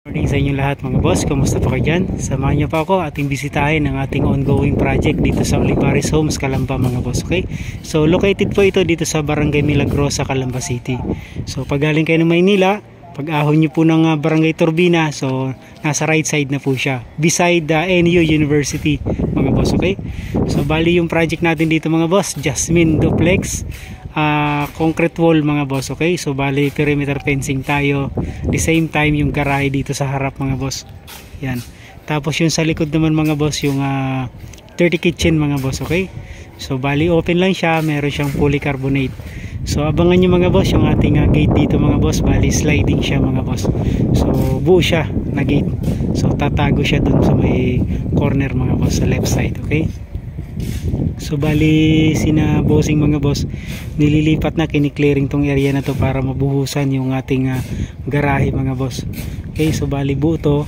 Morning sa inyong lahat mga boss, kumusta po kayo dyan? Samahan niyo pa ako ating bisitahin ang ating ongoing project dito sa Olivares Homes, Calamba mga boss, okay? So located po ito dito sa Barangay Milagrosa, Calamba City. So pag galing kayo ng Maynila, pag ahon niyo po ng Barangay Turbina, so nasa right side na po siya, beside the NU University mga boss, okay? So bali yung project natin dito mga boss, Jasmine Duplex, concrete wall mga boss, okay? So bali perimeter fencing tayo, the same time yung garahe dito sa harap mga boss, yan. Tapos yung sa likod naman mga boss, yung dirty kitchen mga boss, okay? So bali open lang siya, meron siyang polycarbonate. So abangan nyo mga boss yung ating gate dito mga boss, bali sliding siya mga boss. So buo siya na gate, so tatago siya dun sa may corner mga boss sa left side, okay? So bali sina bossing mga boss, nililipat na, kiniklearing tong area na to para mabuhusan yung ating garahe mga boss, okay? So bali buo to,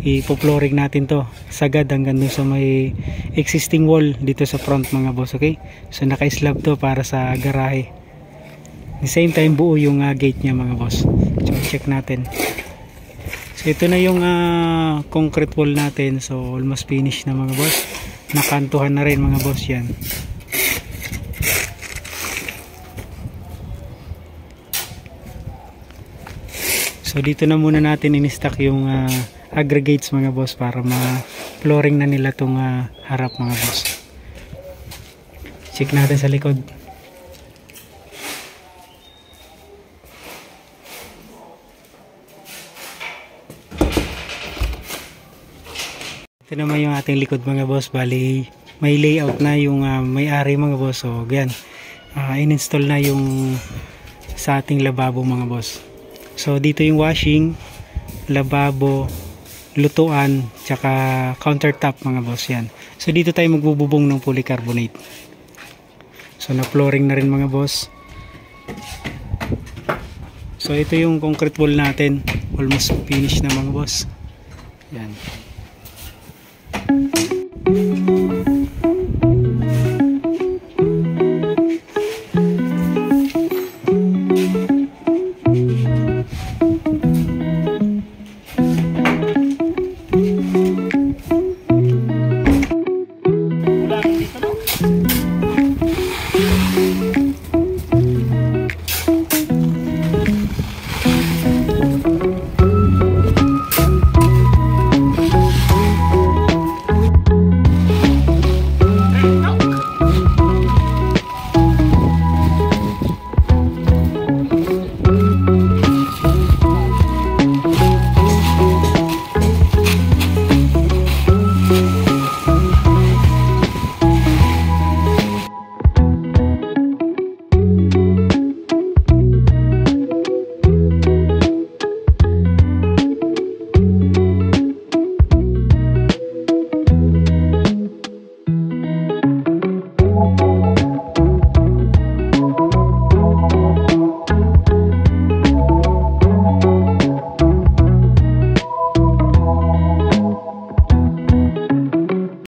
ipo-flooring natin to sagad hanggang dun sa may existing wall dito sa front mga boss, okay? So naka-slab to para sa garahe, the same time buo yung gate niya mga boss. So check natin. So ito na yung concrete wall natin, so almost finished na mga boss, nakantuhan na rin mga boss yan. So dito na muna natin in-stack yung aggregates mga boss para ma-flooring na nila tong harap mga boss. Check natin sa likod. Ito naman yung ating likod mga boss, bali may layout na yung may-ari mga boss. So ganyan, in-install na yung sa ating lababo mga boss. So dito yung washing, lababo, lutuan, tsaka countertop mga boss yan. So dito tayo magbububong ng polycarbonate. So na flooring na rin mga boss. So ito yung concrete wall natin, almost finished na mga boss. Yan.